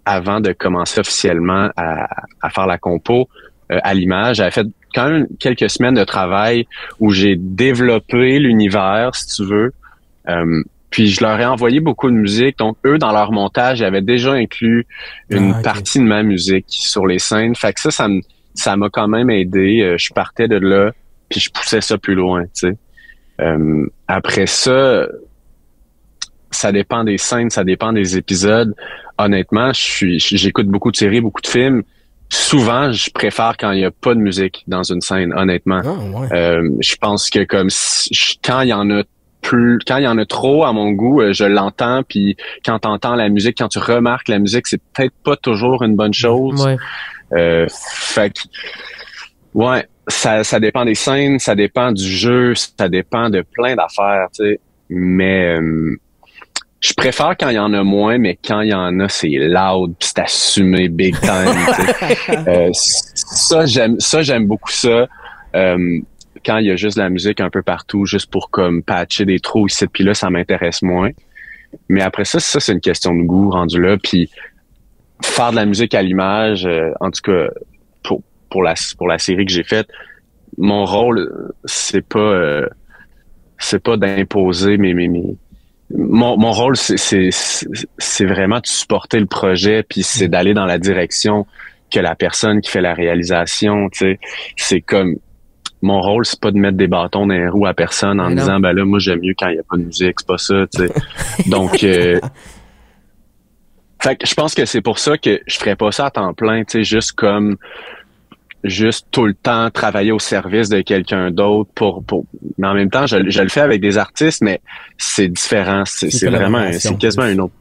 Speaker 3: de commencer officiellement à faire la compo à l'image. J'avais fait quand même quelques semaines de travail où j'ai développé l'univers, si tu veux. Puis je leur ai envoyé beaucoup de musique. Donc, eux, dans leur montage, ils avaient déjà inclus une partie de ma musique sur les scènes. Fait que ça m'a quand même aidé. Je partais de là, puis je poussais ça plus loin, tu sais. Après ça, ça dépend des scènes, ça dépend des épisodes. Honnêtement, j'écoute beaucoup de séries, beaucoup de films. Souvent, je préfère quand il n'y a pas de musique dans une scène, honnêtement.
Speaker 2: Oh, ouais.
Speaker 3: Je pense que comme quand il y en a quand il y en a trop à mon goût, je l'entends, puis quand t'entends la musique, quand tu remarques la musique, c'est peut-être pas toujours une bonne chose.
Speaker 1: Ouais.
Speaker 3: Fait que, ouais, ça dépend des scènes, ça dépend du jeu, ça dépend de plein d'affaires, tu sais. Mais je préfère quand il y en a moins, mais quand il y en a, c'est loud, puis c'est assumé big time. Ça j'aime beaucoup ça. Quand il y a juste la musique un peu partout, juste pour comme patcher des trous ici puis là, ça m'intéresse moins. Mais après ça c'est une question de goût rendu là. Puis faire de la musique à l'image, en tout cas pour la série que j'ai faite, mon rôle c'est pas d'imposer mon rôle c'est vraiment de supporter le projet, puis c'est d'aller dans la direction que la personne qui fait la réalisation, tu sais, c'est comme mon rôle, c'est pas de mettre des bâtons dans les roues à personne en disant ben là moi j'aime mieux quand il y a pas de musique, c'est pas ça, tu sais. Donc fait que je pense que c'est pour ça que je ferais pas ça à temps plein, tu sais, juste tout le temps travailler au service de quelqu'un d'autre mais en même temps je le fais avec des artistes, mais c'est différent, c'est vraiment c'est quasiment un autre.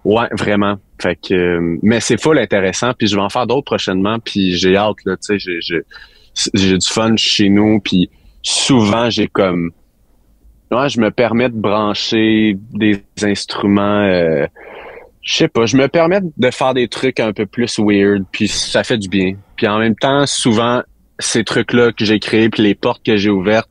Speaker 3: Ouais, vraiment. Fait que mais c'est full intéressant, puis je vais en faire d'autres prochainement, puis j'ai hâte là, tu sais, j'ai du fun chez nous, puis souvent je me permets de brancher des instruments, je sais pas, je me permets de faire des trucs un peu plus weird, puis ça fait du bien. Puis en même temps, souvent ces trucs-là que j'ai créés, puis les portes que j'ai ouvertes,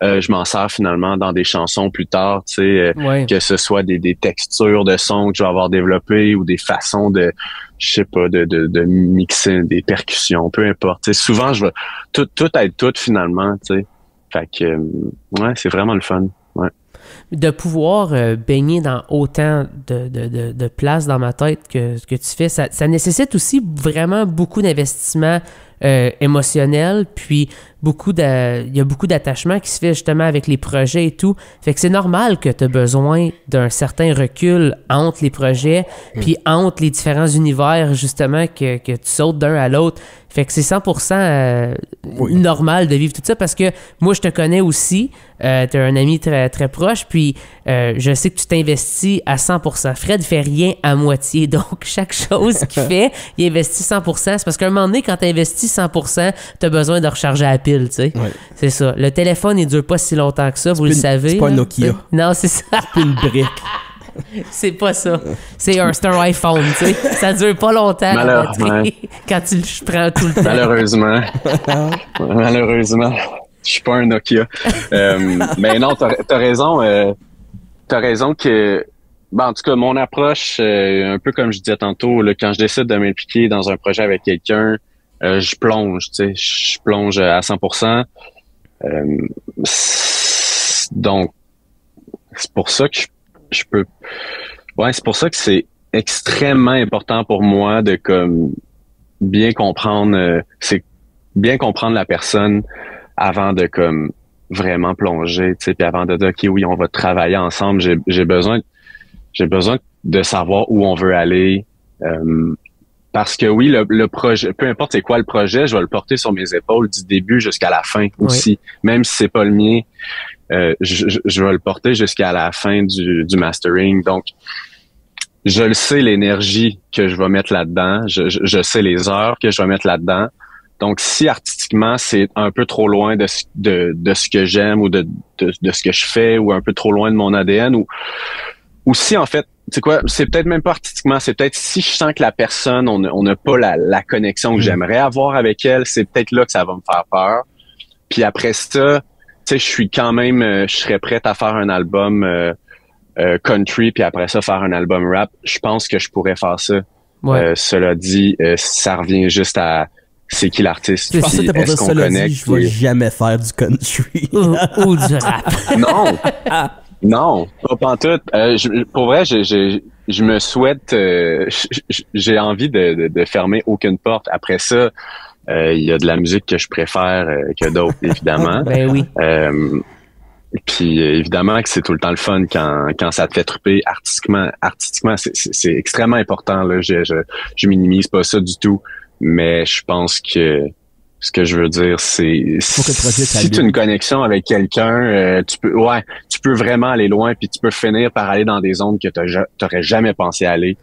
Speaker 3: je m'en sers finalement dans des chansons plus tard, tu sais, que ce soit des textures de son que je vais avoir développées ou des façons de, je sais pas, de mixer des percussions, peu importe. Tu sais, souvent, je vais tout être tout finalement, tu sais. Fait que, ouais, c'est vraiment le fun. Ouais.
Speaker 1: De pouvoir baigner dans autant de places dans ma tête que tu fais, ça nécessite aussi vraiment beaucoup d'investissement émotionnel, puis il y a beaucoup d'attachement qui se fait justement avec les projets et tout. Fait que c'est normal que tu as besoin d'un certain recul entre les projets, puis entre les différents univers, justement, que tu sautes d'un à l'autre. Fait que c'est 100% normal de vivre tout ça, parce que moi, je te connais aussi. T'es un ami très, très proche, puis je sais que tu t'investis à 100%. Fred fait rien à moitié, donc chaque chose qu'il fait, il investit 100%. C'est parce qu'à un moment donné, quand tu investis 100%, tu as besoin de recharger à la pile, tu sais. Ouais. C'est ça. Le téléphone, il dure pas si longtemps que ça, vous le savez. C'est
Speaker 2: pas un Nokia.
Speaker 1: Non, c'est ça.
Speaker 2: C'est une brique.
Speaker 1: C'est pas ça. C'est un iPhone, tu sais. Ça dure pas longtemps quand tu le prends tout le temps.
Speaker 3: Malheureusement. Je suis pas un Nokia. Mais non, t'as raison. T'as raison que, ben, en tout cas, mon approche, un peu comme je disais tantôt, là, quand je décide de m'impliquer dans un projet avec quelqu'un, je plonge, tu sais, je plonge à 100%. Donc, c'est pour ça que je peux. Ouais, c'est pour ça que c'est extrêmement important pour moi de comme bien comprendre, bien comprendre la personne avant de comme vraiment plonger, tu sais, puis avant de dire ok oui on va travailler ensemble, j'ai besoin de savoir où on veut aller, parce que oui le projet, peu importe c'est quoi le projet, je vais le porter sur mes épaules du début jusqu'à la fin aussi, même si c'est pas le mien, je vais le porter jusqu'à la fin du mastering, donc je le sais l'énergie que je vais mettre là-dedans, je sais les heures que je vais mettre là-dedans. Donc, si artistiquement, c'est un peu trop loin de ce que j'aime ou de ce que je fais, ou un peu trop loin de mon ADN, ou si, en fait, tu sais quoi, c'est peut-être même pas artistiquement, c'est peut-être si je sens que la personne, on n'a pas la connexion que j'aimerais avoir avec elle, c'est peut-être là que ça va me faire peur. Puis après ça, tu sais, je serais prête à faire un album country, puis après ça, faire un album rap. Je pense que je pourrais faire ça. Ouais. Cela dit, ça revient juste à c'est qui l'artiste.
Speaker 2: Je pensais que t'as pas dit cela dit, je vais jamais faire du country.
Speaker 1: ou du rap.
Speaker 3: Non, pas pantoute. Pour vrai, je me souhaite, j'ai envie de fermer aucune porte. Après ça, il y a de la musique que je préfère que d'autres, évidemment.
Speaker 1: Ben oui.
Speaker 3: Puis évidemment que c'est tout le temps le fun quand ça te fait triper artistiquement. Artistiquement, c'est extrêmement important. Là. Je minimise pas ça du tout. Mais je pense que Ce que je veux dire, c'est si tu as
Speaker 2: une
Speaker 3: une connexion avec quelqu'un, tu peux vraiment aller loin, puis tu peux finir par aller dans des zones que t'aurais jamais pensé aller.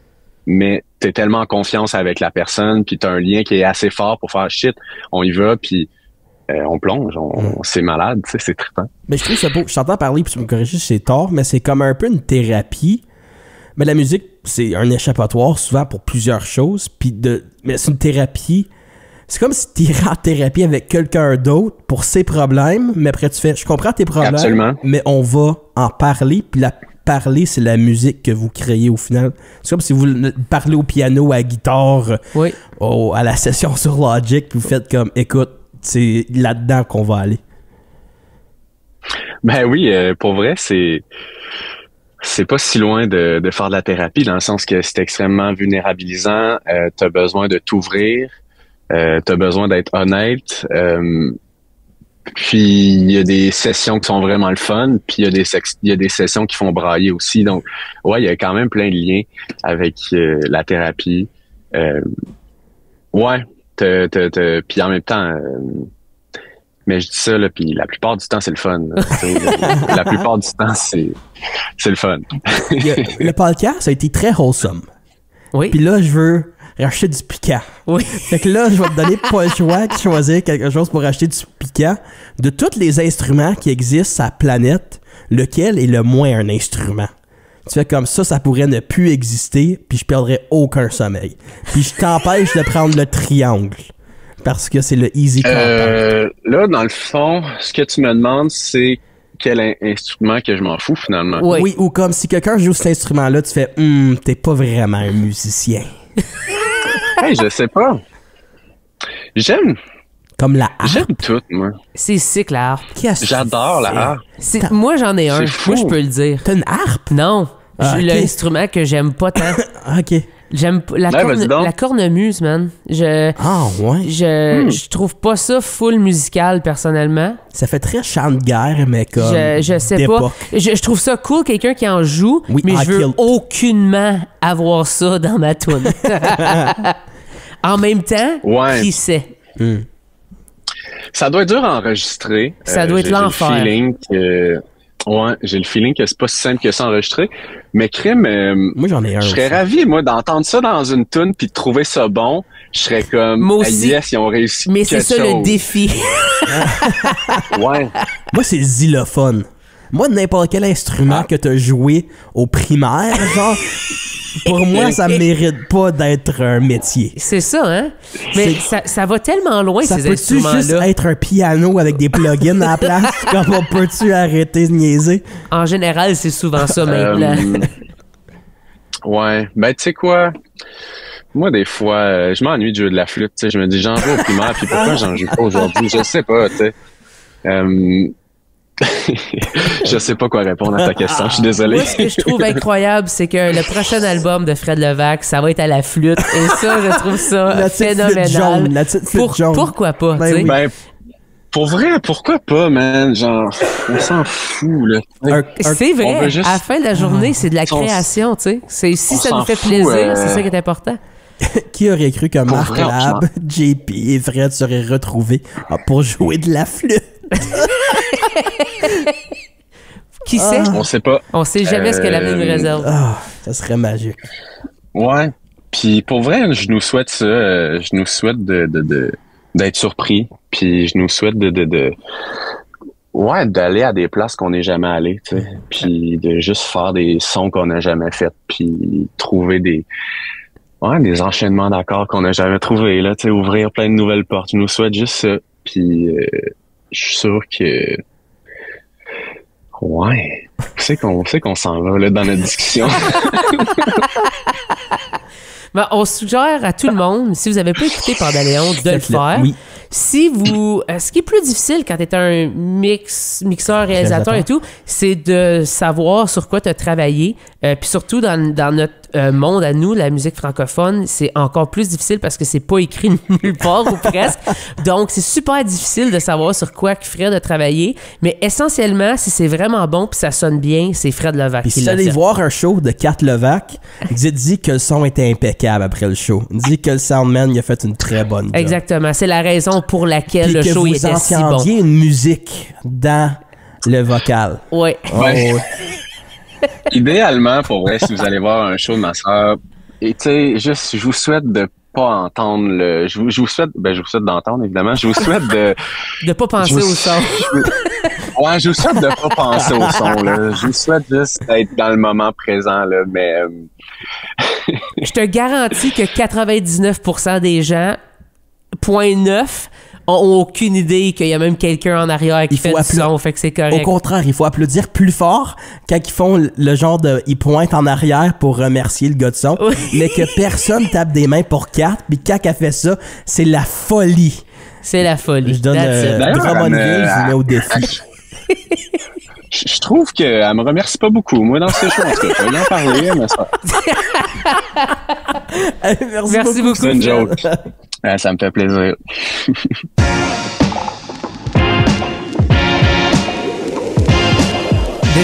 Speaker 3: Mais t'es tellement en confiance avec la personne, puis t'as un lien qui est assez fort pour faire shit, on y va, puis on plonge, c'est malade, tu sais, c'est trippant.
Speaker 2: Mais je trouve ça beau. Je t'entends parler, puis tu me corriges si c'est tort, mais c'est comme un peu une thérapie. Mais la musique, c'est un échappatoire souvent pour plusieurs choses, mais c'est une thérapie. C'est comme si tu irais en thérapie avec quelqu'un d'autre pour ses problèmes, mais après tu fais, je comprends tes problèmes,
Speaker 3: Absolument.
Speaker 2: Mais on va en parler, puis parler, c'est la musique que vous créez au final. C'est comme si vous parlez au piano, à la guitare,
Speaker 1: oui.
Speaker 2: À la session sur Logic, puis vous faites comme, écoute, c'est là-dedans qu'on va aller.
Speaker 3: Ben oui, pour vrai, c'est pas si loin de faire de la thérapie, dans le sens que c'est extrêmement vulnérabilisant, t'as besoin de t'ouvrir, t'as besoin d'être honnête, puis il y a des sessions qui sont vraiment le fun, puis il y a des sessions qui font brailler aussi. Donc, ouais, il y a quand même plein de liens avec la thérapie. Ouais, puis en même temps, mais je dis ça, là, puis la plupart du temps, c'est le fun. La plupart du temps, c'est le fun.
Speaker 2: Le podcast a été très wholesome.
Speaker 1: Oui.
Speaker 2: Puis là, je veux racheter du piquant.
Speaker 1: Oui.
Speaker 2: Fait que là, je vais te donner pas le choix de choisir quelque chose pour acheter du piquant. De tous les instruments qui existent sur la planète, lequel est le moins un instrument? Tu fais comme ça pourrait ne plus exister, puis je perdrais aucun sommeil. Puis je t'empêche de prendre le triangle, parce que c'est le easy content.
Speaker 3: Là, dans le fond, ce que tu me demandes, c'est quel instrument que je m'en fous, finalement.
Speaker 2: Oui, ou comme si quelqu'un joue cet instrument-là, tu fais « t'es pas vraiment un musicien. »
Speaker 3: Hey, je sais pas. J'aime.
Speaker 2: Comme la harpe.
Speaker 3: J'aime tout, moi.
Speaker 1: C'est sick, la harpe.
Speaker 3: J'adore la harpe.
Speaker 1: Moi, j'en ai un.
Speaker 3: fou.
Speaker 1: Moi, je peux le dire.
Speaker 2: T'as une harpe?
Speaker 1: Non.
Speaker 2: Okay.
Speaker 1: L'instrument que j'aime pas tant.
Speaker 2: OK.
Speaker 1: J'aime la cornemuse, man.
Speaker 2: Ouais?
Speaker 1: Je trouve pas ça full musical, personnellement.
Speaker 2: Ça fait très chant de guerre, mais comme
Speaker 1: je sais
Speaker 2: d'époque.
Speaker 1: pas. Je trouve ça cool, quelqu'un qui en joue,
Speaker 2: oui,
Speaker 1: mais je veux aucunement avoir ça dans ma toune. En même temps, qui sait?
Speaker 3: Ça doit être dur à enregistrer.
Speaker 1: Ça doit être l'enfer.
Speaker 3: J'ai le feeling que c'est pas si simple que ça enregistrer. Mais crime,
Speaker 2: moi j'en ai un.
Speaker 3: Je serais ravi, moi, d'entendre ça dans une tune puis de trouver ça bon. Je serais comme,
Speaker 1: moi aussi.
Speaker 3: Yes, ils ont réussi.
Speaker 1: Mais c'est ça le défi.
Speaker 3: Ouais.
Speaker 2: Moi, c'est le xylophone. Moi, n'importe quel instrument que t'as joué au primaire, genre, pour moi, ça mérite pas d'être un métier.
Speaker 1: C'est ça, hein? Mais ça va tellement loin, ces instruments-là.
Speaker 2: Ça peut-tu juste être un piano avec des plugins à la place? Comme on peut-tu arrêter de niaiser?
Speaker 1: En général, c'est souvent ça maintenant.
Speaker 3: Ouais. Ben, tu sais quoi? Moi, des fois, je m'ennuie de jouer de la flûte. Tu sais, je me dis, j'en joue au primaire, puis pourquoi j'en joue pas aujourd'hui? Je sais pas, tu sais. Je sais pas quoi répondre à ta question, je suis désolé.
Speaker 1: Moi, ce que je trouve incroyable, c'est que le prochain album de Fred Levac, ça va être à la flûte. Et ça, je trouve ça phénoménal.
Speaker 2: La petite flûte jaune.
Speaker 1: Pourquoi pas, tu sais?
Speaker 3: Ben, pour vrai, pourquoi pas, man? Genre, on s'en fout, là.
Speaker 1: C'est vrai, à la fin de la journée, c'est de la création, tu sais. Si ça nous fait plaisir, c'est ça qui est important.
Speaker 2: Qui aurait cru que Marc Lab, JP et Fred seraient retrouvés pour jouer de la flûte?
Speaker 1: Qui sait?
Speaker 3: On sait pas.
Speaker 1: On sait jamais ce que l'avenir nous réserve.
Speaker 2: Ça serait magique.
Speaker 3: Ouais. Puis pour vrai, je nous souhaite ça. Je nous souhaite d'être surpris. Puis je nous souhaite d'aller à des places qu'on n'est jamais allé, tu sais. Puis de juste faire des sons qu'on n'a jamais fait. Puis trouver des enchaînements d'accords qu'on n'a jamais trouvés, là, tu sais, ouvrir plein de nouvelles portes. Je nous souhaite juste ça. Puis je suis sûr que c'est qu'on s'en va là dans notre discussion.
Speaker 1: Ben, on suggère à tout le monde, si vous n'avez pas écouté Pandaléon, de le faire. Oui. Si vous... ce qui est plus difficile quand tu es un mixeur, réalisateur et tout, c'est de savoir sur quoi tu as travaillé. Puis surtout dans notre monde à nous, la musique francophone, c'est encore plus difficile parce que c'est pas écrit nulle part ou presque. Donc, c'est super difficile de savoir sur quoi Fred a travaillé. Mais essentiellement, si c'est vraiment bon puis ça sonne bien, c'est Fred Levac qui l'a fait.
Speaker 2: Si vous allez voir un show de Kat Levac, dis que le son était impeccable après le show. Dis que le soundman il a fait une très bonne job.
Speaker 1: Exactement. C'est la raison raison pour laquelle le
Speaker 2: Puis que
Speaker 1: show
Speaker 2: vous
Speaker 1: était si bon.
Speaker 2: entendiez une musique dans le vocal.
Speaker 1: Ouais.
Speaker 3: Ouais. Idéalement, pour vrai, si vous allez voir un show de ma sœur, et tu sais, juste, je vous souhaite de pas entendre le, je vous souhaite d'entendre, évidemment. Je vous souhaite de
Speaker 1: pas penser au son.
Speaker 3: Ouais, je vous souhaite de pas penser au son, là. Je vous souhaite juste d'être dans le moment présent, là, mais
Speaker 1: Je te garantis que 99% des gens, 0.9, ont aucune idée qu'il y a même quelqu'un en arrière qui fait du son, fait que c'est correct.
Speaker 2: Au contraire, il faut applaudir plus fort quand ils font le genre de... Ils pointent en arrière pour remercier le gars de son,
Speaker 1: Oui.
Speaker 2: mais que personne tape des mains pour 4, puis quand elle fait ça, c'est la folie.
Speaker 1: C'est la folie.
Speaker 2: Je donne
Speaker 3: D'ailleurs,
Speaker 2: Drummondville, je vous mets au défi.
Speaker 3: je trouve qu'elle me remercie pas beaucoup, moi, dans ces shows. En tout cas, je vais lui en parler, mais ça...
Speaker 1: Merci beaucoup.
Speaker 3: C'est une joke. Ça me fait plaisir.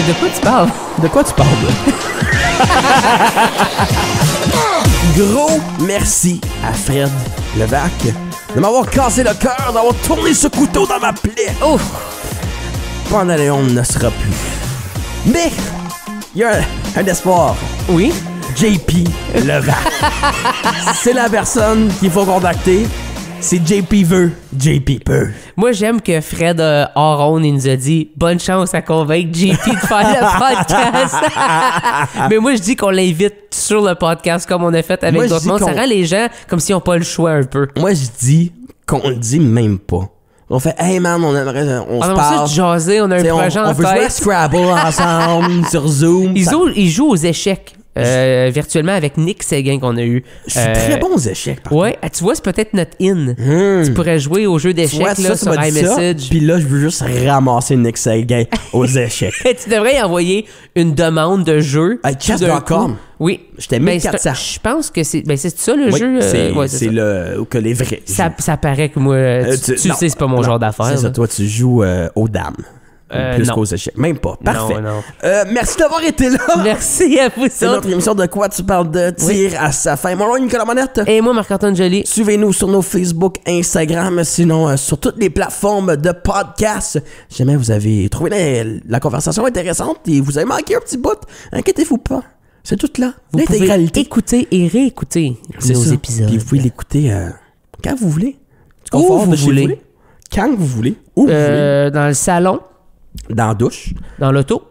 Speaker 1: De quoi tu parles?
Speaker 2: De quoi tu parles, là? Gros merci à Fred Levac de m'avoir cassé le cœur, d'avoir tourné ce couteau dans ma plaie.
Speaker 1: Ouf!
Speaker 2: Pandéléon ne sera plus. Mais, il y a un espoir.
Speaker 1: Oui?
Speaker 2: JP Levac. C'est la personne qu'il faut contacter. C'est JP veut, JP peut.
Speaker 1: Moi, j'aime que Fred Aron, il nous a dit « Bonne chance à convaincre JP de faire le podcast. » Mais moi, je dis qu'on l'invite sur le podcast comme on a fait avec d'autres mondes. Ça rend les gens comme s'ils n'ont pas le choix un peu.
Speaker 2: Moi, je dis qu'on le dit même pas. On fait « Hey man, on aimerait... On se parle. »
Speaker 1: jaser, on a un projet en
Speaker 2: on veut jouer à
Speaker 1: tête.
Speaker 2: Scrabble ensemble sur Zoom.
Speaker 1: Ils jouent aux échecs. Virtuellement avec Nick Séguin qu'on a eu.
Speaker 2: Je suis très bon aux échecs, par
Speaker 1: Ouais, tu vois, c'est peut-être notre in. Tu pourrais jouer au jeu d'échecs là, sur iMessage.
Speaker 2: Puis là, je veux juste ramasser Nick Séguin aux échecs.
Speaker 1: Tu devrais y envoyer une demande de jeu.
Speaker 2: Chess.com.
Speaker 1: Oui.
Speaker 2: J'étais 1400.
Speaker 1: Je pense que c'est ça le
Speaker 2: Oui,
Speaker 1: jeu.
Speaker 2: c'est le... que les vrais.
Speaker 1: Ça paraît que moi, tu sais, c'est pas mon genre d'affaire.
Speaker 2: C'est ça, toi, tu joues aux dames. Plus
Speaker 1: non.
Speaker 2: qu'aux échecs. Même pas. Parfait.
Speaker 1: Non.
Speaker 2: Merci d'avoir été là.
Speaker 1: Merci à vous.
Speaker 2: C'est notre émission De quoi tu parles de tir à sa fin. Mon nom est Nicolas Monette.
Speaker 1: Et moi, Marc-Antoine Joly.
Speaker 2: Suivez-nous sur nos Facebook, Instagram, sinon sur toutes les plateformes de podcast. Si jamais vous avez trouvé la conversation intéressante et vous avez manqué un petit bout, inquiétez-vous pas. C'est tout là.
Speaker 1: Vous pouvez
Speaker 2: L'intégralité.
Speaker 1: écouter et réécouter nos épisodes.
Speaker 2: Puis vous pouvez l'écouter quand vous voulez.
Speaker 1: Où vous voulez.
Speaker 2: Quand vous voulez. Où vous voulez.
Speaker 1: Dans le salon.
Speaker 2: Dans la douche.
Speaker 1: Dans l'auto.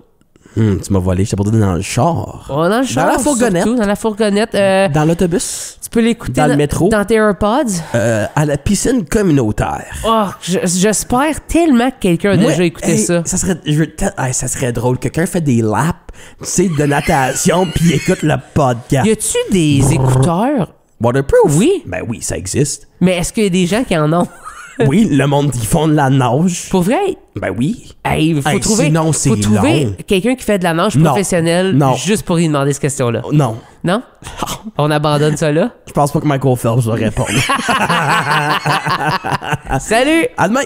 Speaker 2: Tu m'as volé, je t'ai pas donné dans le char.
Speaker 1: Oh, dans le char.
Speaker 2: Dans la fourgonnette.
Speaker 1: Surtout, dans la fourgonnette.
Speaker 2: Dans l'autobus.
Speaker 1: Tu peux l'écouter
Speaker 2: Dans le métro.
Speaker 1: Dans tes AirPods.
Speaker 2: À la piscine communautaire.
Speaker 1: Oh, j'espère tellement que quelqu'un a déjà écouté ça.
Speaker 2: Ça serait drôle. Quelqu'un fait des laps, tu sais, de natation, puis écoute le podcast.
Speaker 1: Y a-tu des écouteurs?
Speaker 2: Waterproof?
Speaker 1: Oui.
Speaker 2: Ben oui, ça existe.
Speaker 1: Mais est-ce qu'il y a des gens qui en ont?
Speaker 2: Oui, le monde qui font de la nage.
Speaker 1: Pour vrai?
Speaker 2: Ben oui.
Speaker 1: Hey, faut trouver,
Speaker 2: sinon, c'est
Speaker 1: faut trouver
Speaker 2: long.
Speaker 1: quelqu'un qui fait de la nage
Speaker 2: Non.
Speaker 1: professionnelle
Speaker 2: Non.
Speaker 1: juste pour lui demander cette question-là.
Speaker 2: Non.
Speaker 1: Non? On abandonne ça là?
Speaker 2: Je pense pas que Michael Phelps va répondre.
Speaker 1: Salut!
Speaker 2: À demain!